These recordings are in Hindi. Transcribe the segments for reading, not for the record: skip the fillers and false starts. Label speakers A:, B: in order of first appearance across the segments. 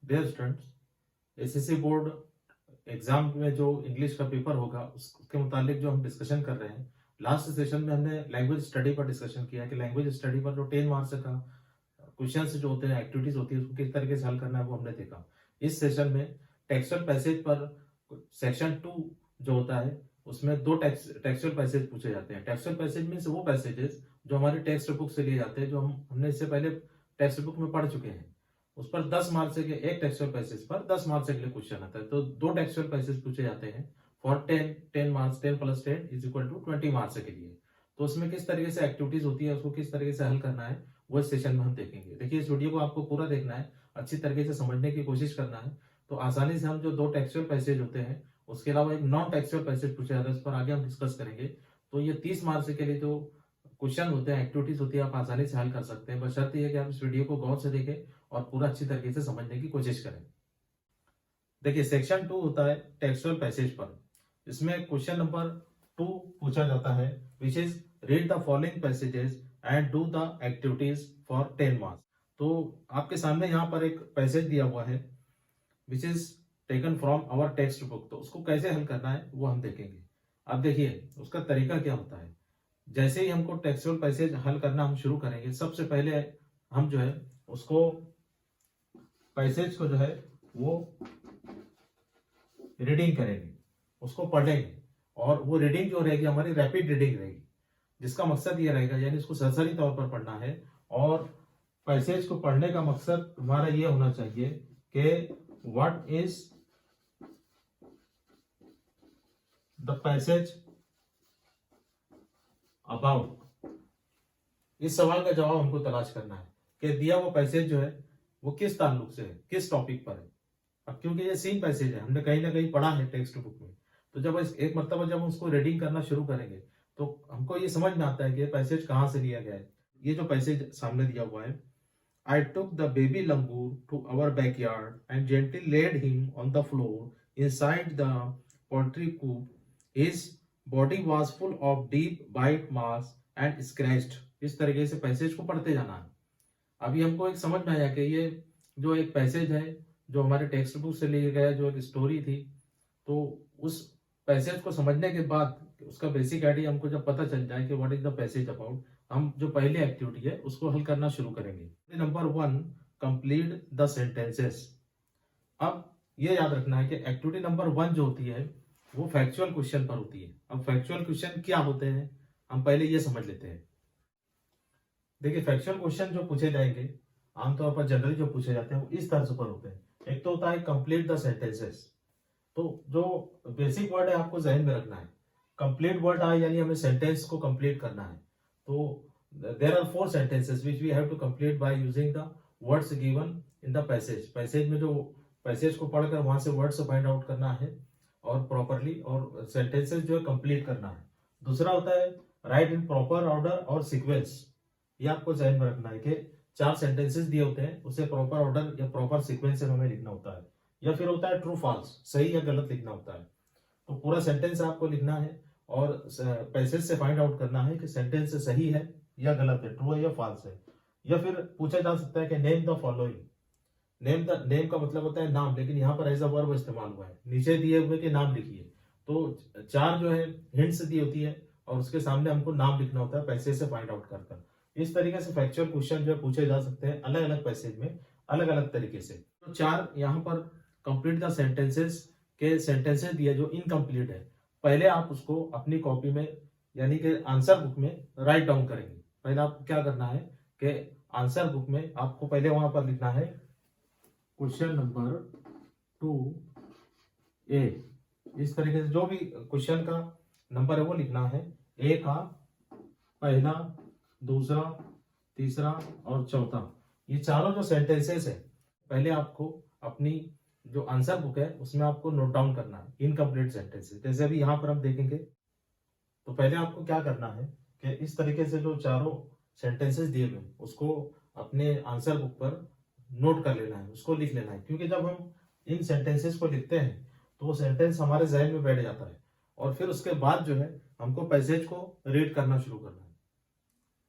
A: Dear students, SSC board exam में जो इंग्लिश का पेपर होगा उसके मुतालिक जो हम डिस्कशन कर रहे हैं, लास्ट सेशन में हमने लैंग्वेज स्टडी पर डिस्कशन किया कि लैंग्वेज स्टडी पर जो 10 मार्क्स का क्वेश्चंस जो होते हैं, एक्टिविटीज होती है, उसको किस तरीके से हल करना है वो हमने देखा। इस सेशन में टेक्सचुअल पैसेज पर सेक्शन 2 जो होता है उसमें दो टेक्सचुअल पैसेज पूछे जाते हैं। टेक्सचुअल पैसेज मीन्स वो पैसेजेस जो हमारी टेक्स्ट बुक से लिए जाते हैं, जो हमने इससे पहले टेक्स्ट बुक में पढ़ चुके हैं। उस पर 10 मार्क्स के एक टेक्सचुअल पैसेज पर 10 मार्क्स के लिए क्वेश्चन आता है, तो दो टेक्सचुअल पैसेज पूछे जाते हैं for 10 marks. 10 + 10 is equal to 20 marks के लिए। तो उसमें किस तरीके से एक्टिविटीज होती है, उसको किस तरीके से हल करना है, वो इस सेशन में हम देखेंगे। देखिए, इस वीडियो को आपको पूरा देखना है, अच्छी तरीके से समझने की कोशिश करना है, तो आसानी से हम जो दो टेक्सचुअल पैसेज होते हैं उसके अलावा एक नॉन टेक्सचुअल पैसेज पूछा जाता है, उस पर आगे हम डिस्कस करेंगे। तो ये 30 मार्क्स के लिए जो क्वेश्चन होते हैं, एक्टिविटीज होती है, आप आसानी से हल कर सकते हैं, बशर्ते ये कि आप इस वीडियो को गौर से देखें और पूरा अच्छी तरीके से समझने की कोशिश करें। देखिए, सेक्शन 2 होता है टेक्सचुअल पैसेज पर। इसमें क्वेश्चन नंबर 2 पूछा जाता है, which is read the following passages and do the activities for 10 marks. तो आपके सामने यहाँ पर एक पैसेज दिया हुआ है which is taken from our text book. तो उसको कैसे हल करना है वो हम देखेंगे। अब देखिए उसका तरीका क्या होता है। जैसे ही हमको टेक्सचुअल पैसेज हल करना हम शुरू करेंगे, सबसे पहले हम जो है उसको पैसेज को जो है वो रीडिंग करेंगे, उसको पढ़ेंगे, और वो रीडिंग जो रहेगी हमारी रैपिड रीडिंग रहेगी, जिसका मकसद ये रहेगा, यानी इसको सरसरी तौर पर पढ़ना है। और पैसेज को पढ़ने का मकसद हमारा ये होना चाहिए कि what is the passage about. इस सवाल का जवाब हमको तलाश करना है कि दिया हुआ पैसेज जो है वो किस ताल्लुक से है, किस टॉपिक पर है। अब क्योंकि ये सेम पैसेज है, हमने कहीं ना कहीं पढ़ा है टेक्स्ट बुक में, तो जब एक मरतबा जब हम उसको रीडिंग करना शुरू करेंगे तो हमको ये समझ में आता है कि ये पैसेज कहाँ से लिया गया है। ये जो पैसेज सामने दिया हुआ है, I took the baby langur to our backyard and gently laid him on the floor inside the poultry coop. His body was full of deep bite marks and scratched. इस तरीके से पैसेज को पढ़ते जाना है। अभी हमको एक समझ में आया कि ये जो एक पैसेज है जो हमारे टेक्स्ट बुक से लिया गया, जो एक स्टोरी थी, तो उस पैसेज को समझने के बाद उसका बेसिक आइडिया हमको जब पता चल जाए कि what is the passage about, हम जो पहली एक्टिविटी है उसको हल करना शुरू करेंगे। Number 1, complete the sentences. अब ये याद रखना है कि एक्टिविटी नंबर 1 जो होती है वो फैक्चुअल क्वेश्चन पर होती है। अब फैक्चुअल क्वेश्चन क्या होते हैं हम पहले ये समझ लेते हैं। देखिए, फैक्चुअल क्वेश्चन जो पूछे जाएंगे आमतौर पर जनरली जो पूछे जाते हैं वो इस तर्ज पर होते हैं। एक तो होता है कंप्लीट द सेंटेंसेस। तो जो बेसिक वर्ड है आपको जहन में रखना है, कंप्लीट वर्ड आए यानी हमें सेंटेंस को कंप्लीट करना है। तो there are 4 sentences which we have to complete by using the words given in the passage. Passage में जो पैसेज को पढ़कर वहां से वर्ड्स फाइंड आउट करना है और प्रॉपरली, और सेंटेंसेस जो है कंप्लीट करना है। दूसरा होता है राइट इन प्रॉपर ऑर्डर और सीक्वेंस। ये आपको जहन में रखना है कि 4 सेंटेंसेस दिए होते हैं, उसे प्रॉपर ऑर्डर या प्रॉपर सीक्वेंस में हमें लिखना होता है। या फिर होता है ट्रू फॉल्स, सही या गलत लिखना होता है। तो पूरा सेंटेंस आपको लिखना है और पैसेज से फाइंड आउट करना है कि सेंटेंस सही है या गलत है, ट्रू है या फॉल्स है। या फिर पूछा जा सकता है कि नेम द फॉलोइंग। नेम का मतलब होता है नाम, लेकिन यहाँ पर एज अ वर्ब इस्तेमाल हुआ है। नीचे दिए हुए के नाम लिखिए। तो 4 जो है हिंट्स दी होती है और उसके सामने हमको नाम लिखना होता है पैसेज से फाइंड आउट कर। इस तरीके से फैक्चुअल क्वेश्चन जो पूछे जा सकते हैं अलग अलग पैसेज में, अलग अलग तरीके से। तो 4 यहाँ पर कंप्लीट द सेंटेंसेस के सेंटेंसेस दिए जो इनकम्प्लीट है, पहले आप उसको अपनी कॉपी में यानी कि आंसर बुक में राइट डाउन करेंगे। पहले आपको क्या करना है कि आंसर बुक में आपको पहले वहां पर लिखना है क्वेश्चन नंबर 2A। इस तरीके से जो भी क्वेश्चन का नंबर है वो लिखना है। ए का पहला, दूसरा, तीसरा और चौथा, ये चारों जो सेंटेंसेस है पहले आपको अपनी जो आंसर बुक है उसमें आपको नोट डाउन करना है इनकम्प्लीट सेंटेंसेस। जैसे अभी यहाँ पर हम देखेंगे, तो पहले आपको क्या करना है कि इस तरीके से जो चारों सेंटेंसेस दिए गए उसको अपने आंसर बुक पर नोट कर लेना है, उसको लिख लेना है। क्योंकि जब हम इन सेंटेंसेस को लिखते हैं तो वो सेंटेंस हमारे जहन में बैठ जाता है, और फिर उसके बाद जो है हमको पैसेज को रीड करना शुरू करना है।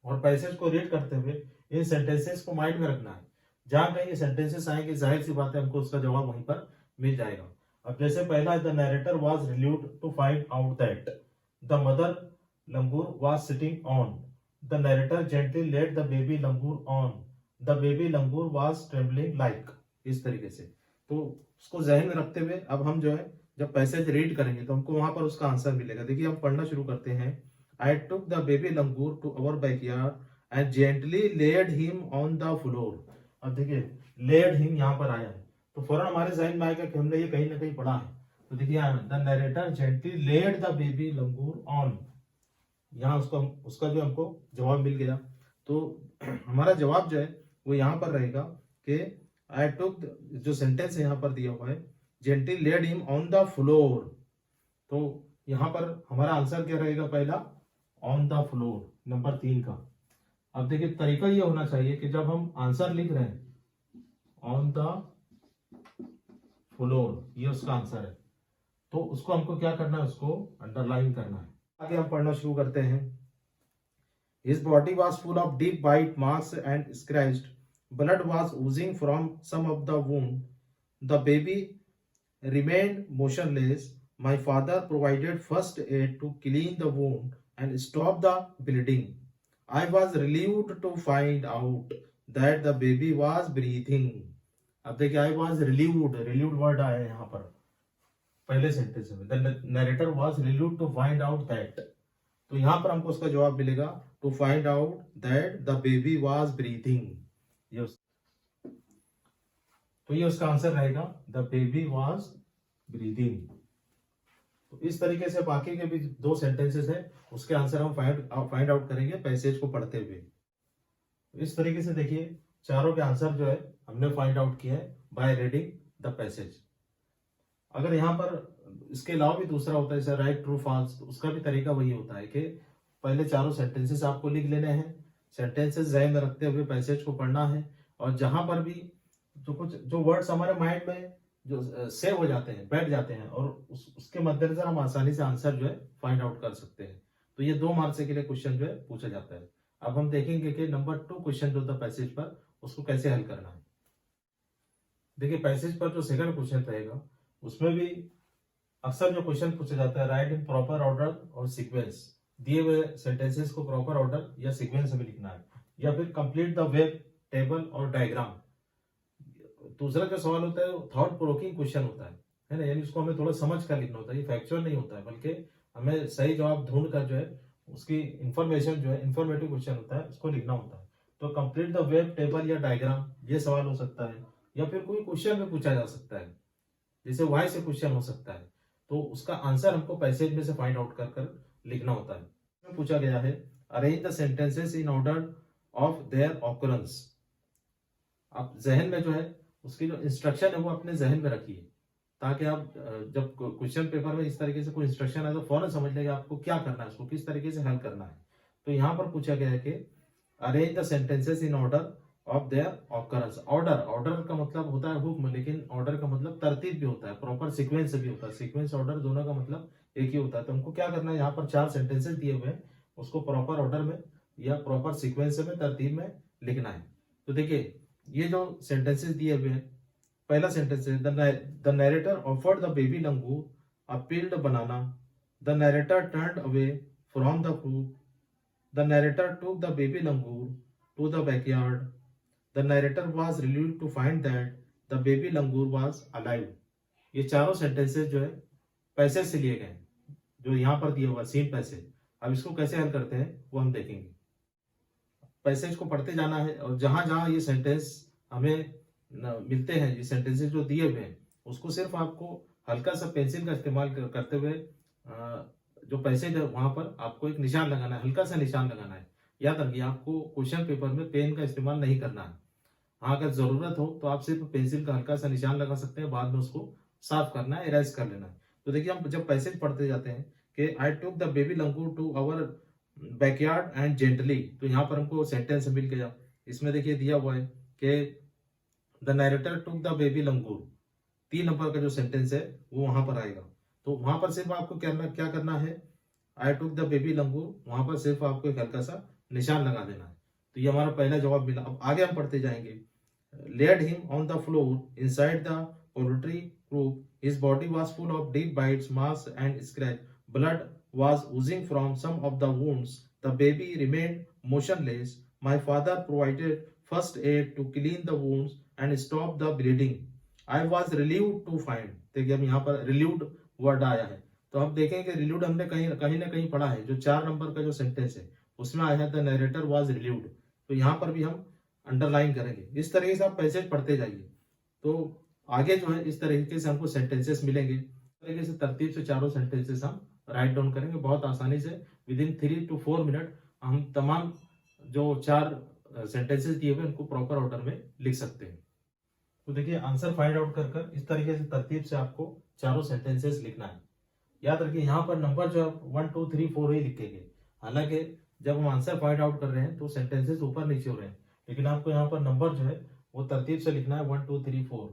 A: और पैसेज को रीड करते हुए इन सेंटेंसेस को माइंड में रखना है। जहां कहीं ये सेंटेंसेस आएंगे जाहिर सी बात है हमको उसका जवाब वहीं पर मिल जाएगा। अब जैसे पहला है, the narrator was relieved to find out that the mother langur was sitting on the narrator gently let the baby langur on the baby langur was trembling like. इस तरीके से तो उसको जहन में रखते हुए अब हम जो है जब पैसेज रीड करेंगे तो हमको वहां पर उसका आंसर मिलेगा। देखिए हम पढ़ना शुरू करते हैं। I took the baby langur to our backyard and gently lead him on the floor. अब देखिए लेड हिम यहाँ पर आया है तो फौरन हमारे जहन में आएगा कि हमने ये कहीं ना कहीं पढ़ा है। तो देखिए the narrator gently led the baby langur on, यहाँ उसका जो हमको जवाब मिल गया। तो हमारा जवाब जो है वो यहाँ पर रहेगा कि आई टुक, जो सेंटेंस है यहाँ पर दिया हुआ है, gently lead him on the floor. तो यहाँ पर हमारा आंसर क्या रहेगा, पहला ऑन द फ्लोर, नंबर 3 का। अब देखिए तरीका ये होना चाहिए कि जब हम आंसर लिख रहे हैं ऑन द फ्लोर, ये उसका आंसर है, तो उसको हमको क्या करना है, उसको अंडरलाइन करना है। आगे हम पढ़ना शुरू करते हैं। His body was full of deep bite marks and scratched. Blood was oozing from some of the wound. The baby remained motionless. My father provided first aid to clean the wound and stop the bleeding. I was relieved to find out that the baby was breathing. अब देखिए आई वॉज रिलीव्ड वर्ड आया है यहाँ पर पहले सेंटेंस में। The narrator was relieved to find out that, तो यहां पर हमको उसका जवाब मिलेगा to find out that the baby was breathing. तो ये उसका आंसर रहेगा, द बेबी वाज ब्रीथिंग। तो इस तरीके से बाकी के भी 2 सेंटेंसेस है, उसके आंसर हम फाइंड आउट करेंगे पैसेज को पढ़ते हुए। इस तरीके से देखिए चारों के आंसर जो है हमने फाइंड आउट किया है बाय रीडिंग द पैसेज। अगर यहाँ पर इसके अलावा भी दूसरा होता है जैसे राइट ट्रू फॉल्स, तो उसका भी तरीका वही होता है कि पहले चारों सेंटेंसेस आपको लिख लेने हैं, सेंटेंसेस जहन में रखते हुए पैसेज को पढ़ना है, और जहां पर भी जो वर्ड्स हमारे माइंड में जो सेव हो जाते हैं, बैठ जाते हैं, और उसके मद्देनजर हम आसानी से आंसर जो है फाइंड आउट कर सकते हैं। तो ये 2 मार्क्स के लिए क्वेश्चन जो है पूछा जाता है। अब हम देखेंगे कि नंबर 2 क्वेश्चन जो था पैसेज पर, उसको कैसे हल करना है। देखिए पैसेज पर जो सेकंड क्वेश्चन रहेगा उसमें भी अक्सर जो क्वेश्चन पूछा जाता है, राइट इन प्रॉपर ऑर्डर और सीक्वेंस, दिए हुए सेंटेंसेस को प्रॉपर ऑर्डर या सीक्वेंस में लिखना है, या फिर कंप्लीट द वेब टेबल और डायग्राम। दूसरा जो सवाल होता है थॉट प्रोवोकिंग क्वेश्चन होता है ना, यानी उसको हमें थोड़ा समझ कर लिखना होता है, ये फैक्चुअल नहीं होता है, बल्कि हमें सही जवाब ढूंढ कर जो है उसकी इंफॉर्मेशन जो है इंफॉर्मेटिव क्वेश्चन होता है, उसको लिखना होता है। तो कंप्लीट द वेब टेबल या डायग्राम, ये सवाल हो सकता है, या फिर कोई क्वेश्चन में पूछा जा सकता है, जैसे वाई से क्वेश्चन हो सकता है, तो उसका आंसर हमको पैसेज में से फाइंड आउट कर लिखना होता है। पूछा गया है arrange the sentences in order of their occurrence. आप जहन में जो है उसकी जो इंस्ट्रक्शन है वो अपने जहन में रखिए, ताकि आप जब क्वेश्चन पेपर में इस तरीके से कोई इंस्ट्रक्शन है तो फौरन समझ लेंगे आपको क्या करना है, उसको किस तरीके से हल करना है। तो यहाँ पर पूछा गया है कि arrange the sentences in order of their occurrence. Order का मतलब होता है हुक्म, लेकिन ऑर्डर का मतलब तरतीब भी होता है, प्रॉपर सीक्वेंस भी होता है, सीक्वेंस ऑर्डर दोनों का मतलब एक ही होता है। तो हमको क्या करना है, यहाँ पर 4 सेंटेंसेस दिए हुए हैं, उसको प्रॉपर ऑर्डर में या प्रॉपर सीक्वेंस में, तरतीब में लिखना है। तो देखिए ये जो सेंटेंसेस दिए हुए हैं, पहला सेंटेंस है the narrator offered the baby langur a peeled banana, the narrator turned away from the fruit, the narrator took the baby langur to the backyard, the narrator was relieved to find that the baby langur was alive. ये चारों सेंटेंसेस जो है पैसेज से लिए गए, जो यहाँ पर दिया हुआ सीन पैसेज। अब इसको कैसे हल करते हैं वो हम देखेंगे। पैसेज को पढ़ते जाना है, और जहां जहां ये सेंटेंस हमें मिलते हैं, ये सेंटेंसेस जो दिए हुए हैं, उसको सिर्फ आपको हल्का सा पेंसिल का इस्तेमाल करते हुए जो पैसेज है वहां पर आपको एक निशान लगाना है, हल्का सा निशान लगाना है। याद रखिए आपको क्वेश्चन पेपर में पेन का इस्तेमाल नहीं करना है। हाँ अगर जरूरत हो तो आप सिर्फ पेंसिल का हल्का सा निशान लगा सकते हैं, बाद में उसको साफ करना है, इरेज कर लेना है। तो देखिए हम जब पैसेज पढ़ते जाते हैं कि I took the baby langur to our backyard and gently, तो यहाँ पर हमको सेंटेंस मिल गया। इसमें देखिए दिया हुआ है कि the narrator took the baby langur, 3 number का जो सेंटेंस है वो वहां पर आएगा। तो वहां पर सिर्फ आपको क्या करना है, आई टुक द बेबी लंगूर, वहां पर सिर्फ आपको एक हल्का सा निशान लगा देना है। तो ये हमारा पहला जवाब मिला। अब आगे हम पढ़ते जाएंगे। laid him on the floor inside the poultry coop. His body was full of deep bites, marks, and scratches. Blood was oozing from some of the wounds. The baby remained motionless. My father provided first aid to clean the wounds and stop the bleeding. I was relieved to find. देखिए अब यहाँ पर relieved वर्ड आया है, तो आप देखें कि relieved हमने कहीं कहीं ना कहीं पढ़ा है, जो 4 नंबर का जो सेंटेंस है उसमें आया है द नरेटर वाज relieved, तो यहाँ पर भी हम अंडरलाइन करेंगे। इस तरीके से आप पैसेज पढ़ते जाइए, तो आगे जो है इस तरीके से हमको सेंटेंसेस मिलेंगे। इस तरीके से तरतीब से चारों सेंटेंसेस हम राइट डाउन करेंगे बहुत आसानी से। विद इन 3 to 4 मिनट हम तमाम जो 4 सेंटेंसेस दिए हुए उनको प्रॉपर ऑर्डर में लिख सकते हैं। तो देखिए आंसर फाइंड आउट कर कर इस तरीके से तरतीब से आपको चारों सेंटेंसेस लिखना है। याद रखिए यहाँ पर नंबर जो है 1 2 3 4 ही लिखेंगे, हालांकि जब हम आंसर फाइंड आउट कर रहे हैं तो सेंटेंसेस ऊपर नीचे हो रहे हैं, लेकिन आपको यहाँ पर नंबर जो है वो तरतीब से लिखना है 1 2 3 4,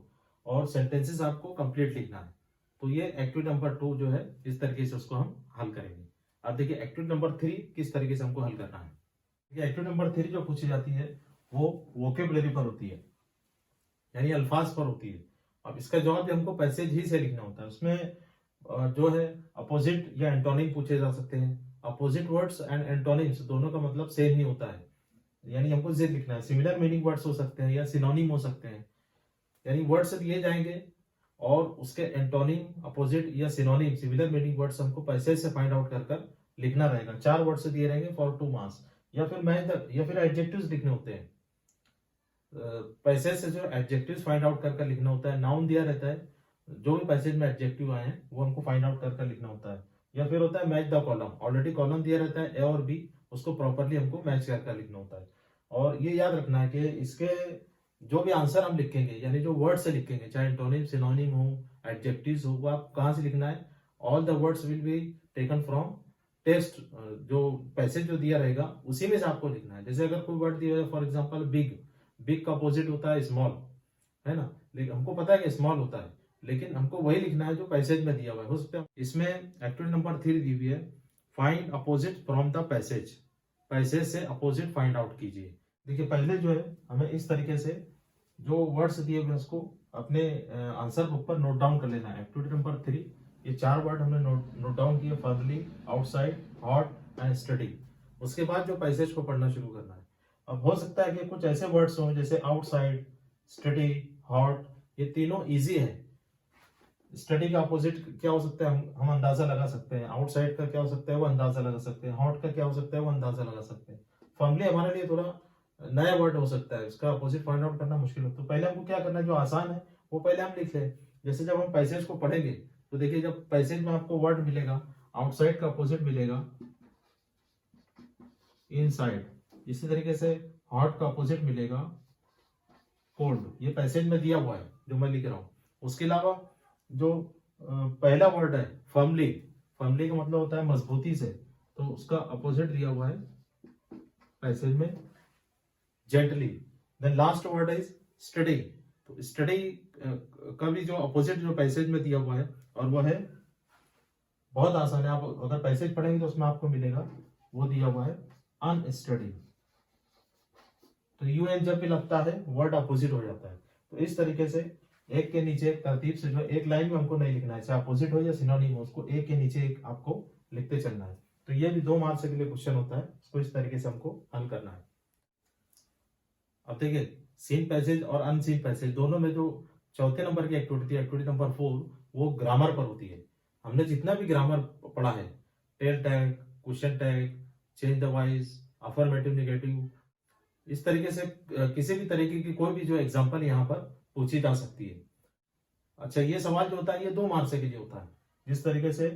A: और सेंटेंसेस आपको कंप्लीट लिखना है। तो ये एक्टिविटी नंबर 2 जो है इस तरीके से उसको हम हल करेंगे। अब देखिए एक्टिविटी नंबर 3 किस तरीके से हमको हल करना है। एक्टिविटी नंबर 3 जो पूछी जाती है वो वोकेबुलरी पर होती है, यानी अल्फाज पर होती है। अब इसका जवाब भी हमको पैसेज ही से लिखना होता है। उसमें जो है अपोजिट या एंटोनिम पूछे जा सकते हैं। अपोजिट वर्ड्स एंड एंटोनिम्स दोनों का मतलब सेम ही होता है, यानी हमको जिद लिखना है। सिमिलर मीनिंग वर्ड्स हो सकते हैं या सिनोनिम हो सकते हैं, यानी वर्ड्स दिए जाएंगे और उसके एंटोनिम, अपोजिट या सिनोनिम, सिमिलर मीनिंग वर्ड्स हमको पैसेज से फाइंड आउट कर लिखना रहेगा। 4 वर्ड्स दिए रहेंगे फॉर 2 मार्क्स, या फिर या फिर एडजेक्टिव्स लिखने होते हैं। पैसेज से जो एडजेक्टिव्स फाइंड आउट कर लिखना होता है। नाउन दिया रहता है, जो भी पैसेज में एडजेक्टिव आए हैं वो हमको फाइंड आउट कर लिखना होता है। या फिर होता है match the column, already column दिया रहता है ए और बी, उसको प्रॉपरली हमको मैच कर लिखना होता है। और ये याद रखना है कि इसके जो भी आंसर हम लिखेंगे, यानी जो वर्ड से लिखेंगे, चाहे एंटोनिम, सिनोनिम हो, एडजेक्टिव्स हो, वो आप कहाँ से लिखना है। All the words will be taken from text, जो पैसेज जो दिया रहेगा उसी में से आपको लिखना है। जैसे अगर कोई वर्ड दिया है फॉर एग्जांपल बिग, बिग का अपोजिट होता है स्मॉल, है ना, लेकिन हमको पता है कि स्मॉल होता है, लेकिन हमको वही लिखना है जो पैसेज में दिया हुआ है। उस पर इसमें एक्टिविटी नंबर 3 दी हुई है, find opposite from the passage, passage से अपोजिट फाइंड आउट कीजिए। देखिए पहले जो है हमें इस तरीके से जो वर्ड्स दिए हुए उसको अपने आंसर बुक पर नोट डाउन कर लेना है। एक्टिविटी नंबर 3 ये 4 वर्ड हमने नोट डाउन किए, फर्ली, आउटसाइड, हॉट एंड स्टडी। उसके बाद जो पैसेज को पढ़ना शुरू करना है। अब हो सकता है कि कुछ ऐसे वर्ड्स हों जैसे आउटसाइड, स्टडी, हॉट, ये तीनों इजी है। स्टडी का अपोजिट क्या हो सकता है हम अंदाजा लगा सकते हैं, आउटसाइड का क्या हो सकता है वो अंदाजा लगा सकते हैं, हॉट का क्या हो सकता है वो अंदाजा लगा सकते हैं। फर्मली हमारे लिए थोड़ा नया वर्ड हो सकता है, उसका अपोजिट फाइंड आउट करना मुश्किल हो। तो पहले हमको क्या करना है, जो आसान है वो पहले हम लिख लें। जैसे जब हम पैसेज को पढ़ेंगे तो देखिए जब पैसेज में आपको वर्ड मिलेगा, आउटसाइड का अपोजिट मिलेगा इनसाइड, इसी तरीके से हॉट का अपोजिट मिलेगा कोल्ड, ये पैसेज में दिया हुआ है जो मैं लिख रहा हूँ। उसके अलावा जो पहला वर्ड है फर्मली, फर्मली का मतलब होता है मजबूती से, तो उसका अपोजिट दिया हुआ है पैसेज में gently. Then last word is study, तो स्टडी का भी जो अपोजिट जो पैसेज में दिया हुआ है, और वो है बहुत आसान है, आप अगर पैसेज पढ़ेंगे तो उसमें आपको मिलेगा, वो दिया हुआ है अनस्टडी। तो यूएन जब भी लगता है वर्ड अपोजिट हो जाता है। तो इस तरीके से एक के नीचे एक तरतीब से, जो एक लाइन में हमको नहीं लिखना है, चाहे अपोजिट हो या सिनोनिम हो, उसको एक के नीचे एक आपको लिखते चलना है। तो ये भी 2 मार्क्स के लिए क्वेश्चन होता है, इसको इस तरीके से हमको हल करना है। अब देखिए सीन पैसेज और अनसीन पैसेज दोनों में जो चौथे नंबर की एक्टिविटी थी, एक्टिविटी नंबर 4, वो ग्रामर पर होती है। हमने जितना भी ग्रामर पढ़ा है, tail tag, question tag, change the voice, affirmative, negative, इस तरीके से किसी भी तरीके की कोई भी जो एग्जांपल यहाँ पर पूछी जा सकती है। अच्छा ये सवाल जो होता है ये 2 मार्क्स के लिए होता है। जिस तरीके से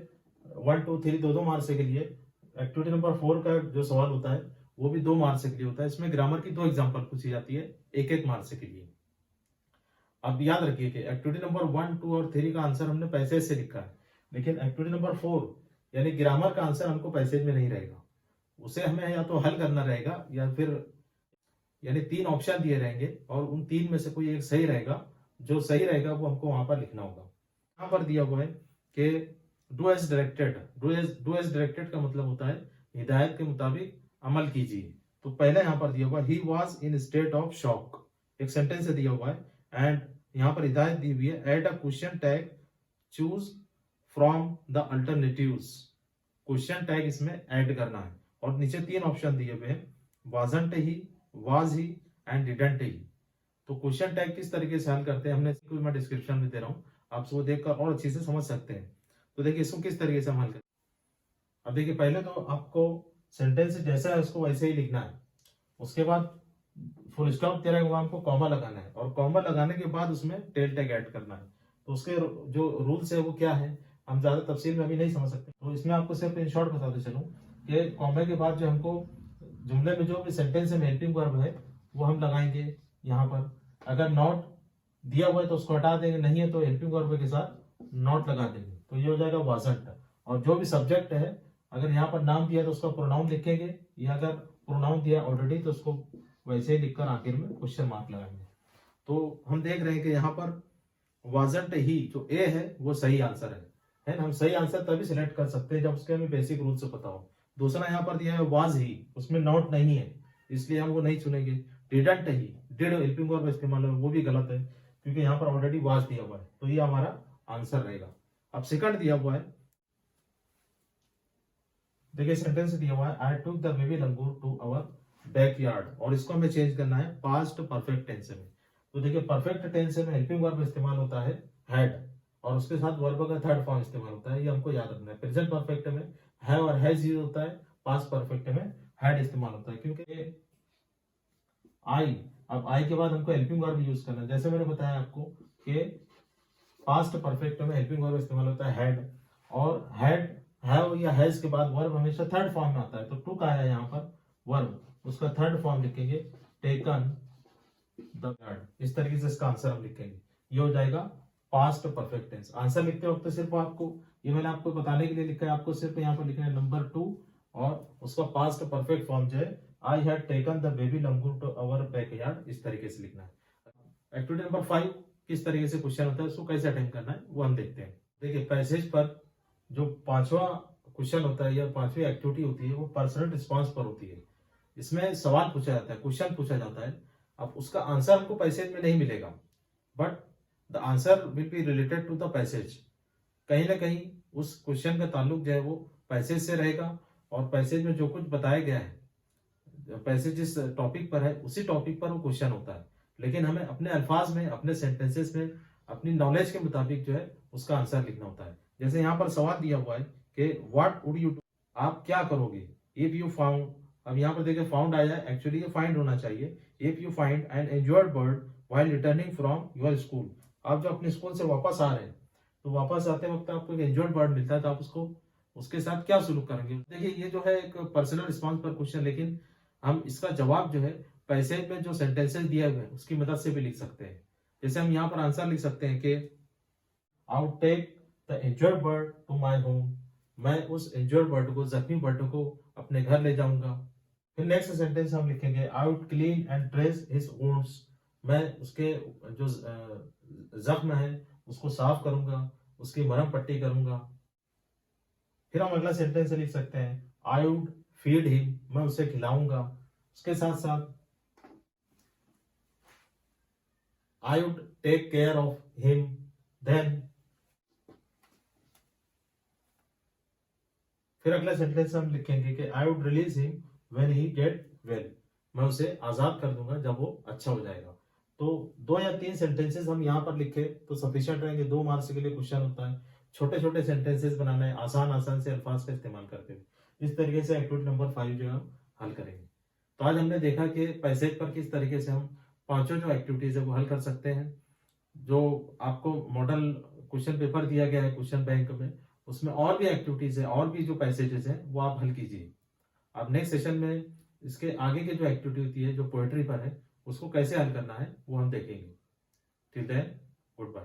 A: 1 2 3 2 मार्क्स के लिए, एक्टिविटी नंबर 4 का जो सवाल होता है वो भी 2 मार्क्स के लिए होता है। इसमें ग्रामर की 2 एग्जांपल पूछी जाती है 1-1 मार्क्स के लिए। अब याद रखिए कि एक्टिविटी नंबर 1 2 और 3 का आंसर हमने पैसेज से लिखा है, लेकिन एक्टिविटी नंबर 4 यानी ग्रामर का आंसर हमको पैसेज में नहीं रहेगा, उसे हमें या तो हल करना रहेगा या फिर, यानी 3 ऑप्शन दिए रहेंगे और उन 3 में से कोई एक सही रहेगा, जो सही रहेगा वो हमको वहां पर लिखना होगा। यहाँ पर दिया हुआ है कि do as directed, do as directed का मतलब होता है हिदायत के मुताबिक अमल कीजिए। तो पहले यहाँ पर दिया हुआ he was in state of shock, एक सेंटेंस दिया हुआ है एंड यहाँ पर हिदायत दी हुई है, add a question tag, choose from the alternatives. Question tag इसमें ऐड करना है और नीचे 3 ऑप्शन दिए हुए हैं, wasn't he, was he and didn't he. तो क्वेश्चन टैग किस तरीके से हल करते हैं हमने इसको मैं डिस्क्रिप्शन में दे रहा हूँ, आप इसको देखकर और अच्छे से समझ सकते हैं। तो देखिए इसको किस तरीके से हम हल करें। अब देखिए पहले तो आपको सेंटेंस जैसा है उसको वैसे ही लिखना है, उसके बाद फुल स्टॉप दे रहा है वहां हमको कॉमा लगाना है और कॉमा लगाने के बाद उसमें टेल टैग ऐड करना है। तो उसके जो रूल्स है वो क्या है हम ज्यादा तफसील में अभी नहीं समझ सकते, तो इसमें आपको सिर्फ इन शॉर्ट बताते चलूं कि कॉमे के बाद जो हमको जुमले में जो भी सेंटेंस में हेल्पिंग वर्ब है वो हम लगाएंगे यहाँ पर। अगर नॉट दिया हुआ है तो उसको हटा देंगे, नहीं है तो हेल्पिंग वर्ब के साथ नॉट लगा देंगे, तो ये हो जाएगा वाजंट। और जो भी सब्जेक्ट है अगर यहाँ पर नाम दिया तो उसका प्रोनाउन लिखेंगे, या अगर प्रोनाउन दिया ऑलरेडी तो उसको वैसे ही लिखकर आखिर में क्वेश्चन मार्क लगाएंगे। तो हम देख रहे हैं कि यहाँ पर वाजंट ही जो ए है वो सही आंसर है ना। हम सही आंसर तभी सिलेक्ट कर सकते हैं जब उसके हमें बेसिक रूल से पता हो। दूसरा यहाँ पर दिया है वाज ही, उसमें नॉट नहीं है इसलिए हम वो नहीं चुनेंगे। Didn't he, did helping verb इस्तेमाल है वो भी गलत है क्योंकि यहाँ पर ऑलरेडी वाज दिया हुआ है, तो ये हमारा आंसर रहेगा। अब सेकंड दिया हुआ है, देखिए सेंटेंस दिया हुआ है, I took the baby langur to our backyard, और इसको हमें चेंज करना है पास्ट परफेक्ट टेंस में। तो देखिए परफेक्ट टेंस में हेल्पिंग वर्ब इस्तेमाल होता है हैड, और उसके साथ वर्ब का थर्ड फॉर्म इस्तेमाल होता है, ये हमको याद रखना है। प्रेजेंट परफेक्ट में है और हैज यूज होता है, पास्ट परफेक्ट में हैड इस्तेमाल होता है क्योंकि आई, अब आई के बाद हमको हेल्पिंग वर्ब यूज करना है। जैसे मैंने बताया आपको कि पास्ट परफेक्ट में हेल्पिंग वर्ब इस्तेमाल होता है हैड, और हैड हैव या हैज के बाद वर्ब हमेशा थर्ड फॉर्म में आता है। तो टुक आया यहाँ पर वर्ब, उसका थर्ड फॉर्म लिखेंगे टेकन द गार्ड, इस तरीके से इसका आंसर हम लिखेंगे, ये हो जाएगा पास्ट परफेक्ट टेंस। आंसर लिखते वक्त तो सिर्फ आपको, ये मैंने आपको बताने के लिए लिखा है, आपको सिर्फ यहाँ पर लिखना है नंबर 2 और उसका पास्ट परफेक्ट फॉर्म जो है I had taken the baby langur to our backyard, इस तरीके से लिखना है। एक्टिविटी नंबर 5 किस तरीके से क्वेश्चन होता है उसको कैसे अटेंड करना है वो हम देखते हैं। देखिए पैसेज पर जो 5वां क्वेश्चन होता है या 5वीं एक्टिविटी होती है वो पर्सनल रिस्पॉन्स पर होती है। इसमें सवाल पूछा जाता है, क्वेश्चन पूछा जाता है। अब उसका आंसर हमको पैसेज में नहीं मिलेगा, but the answer will be related to the passage. कहीं ना कहीं उस क्वेश्चन का ताल्लुक जो है वो पैसेज से रहेगा, और पैसेज में जो कुछ बताया गया है, पैसेज जिस टॉपिक पर है उसी टॉपिक पर वो क्वेश्चन होता है, लेकिन हमें अपने अल्फाज में, अपने सेंटेंसेस में, अपनी नॉलेज के मुताबिक जो है उसका आंसर लिखना होता है। जैसे यहाँ पर सवाल दिया हुआ है कि व्हाट वुड यू डू, आप क्या करोगे इफ यू फाउंड। अब यहाँ पर देखिए फाउंड आया है, एक्चुअली ये फाइंड होना चाहिए। If you find an injured bird while returning from your school, आप जो अपने स्कूल से वापस आ रहे हैं तो वापस आते वक्त आपको एक एंजॉयड बर्ड मिलता है, तो आप उसको उसके साथ क्या सुलूक करेंगे। देखिए ये जो है एक पर्सनल रिस्पॉन्स पर क्वेश्चन, लेकिन हम इसका जवाब जो है पैसेज में जो सेंटेंसेस दिए हुए हैं उसकी मदद से भी लिख सकते हैं। जैसे हम यहाँ पर आंसर लिख सकते हैं कि I would take the injured bird to my home, मैं उस इंजर्ड बर्ड को, जख्मी बर्ड को अपने घर ले जाऊंगा। फिर नेक्स्ट सेंटेंस हम लिखेंगे I would clean and dress his wounds, मैं उसके जो जख्म है उसको साफ करूंगा, उसकी मरहम पट्टी करूंगा। फिर हम अगला सेंटेंस लिख सकते हैं आई वुड फीड हिम, मैं उसे खिलाऊंगा। उसके साथ साथ I would take care of him then. फिर अगला सेंटेंस हम लिखेंगे कि I would release him when he get well, मैं उसे आजाद कर दूंगा जब वो अच्छा हो जाएगा। तो 2 या 3 सेंटेंसेस हम यहाँ पर लिखे तो सफिशिएंट रहेंगे, 2 मार्क्स के लिए क्वेश्चन होता है। छोटे छोटे सेंटेंसेस बनाना है, आसान आसान से अल्फाज का इस्तेमाल करते हुए। इस तरीके से एक्टिविटी नंबर 5 जो है हम हल करेंगे। तो आज हमने देखा कि पैसेज पर किस तरीके से हम 5 जो एक्टिविटीज है वो हल कर सकते हैं। जो आपको मॉडल क्वेश्चन पेपर दिया गया है क्वेश्चन बैंक में, उसमें और भी एक्टिविटीज है और भी जो पैसेजेस हैं वो आप हल कीजिए। अब नेक्स्ट सेशन में इसके आगे की जो एक्टिविटी होती है जो पोएट्री पर है उसको कैसे हल करना है वो हम देखेंगे। Till then good bye.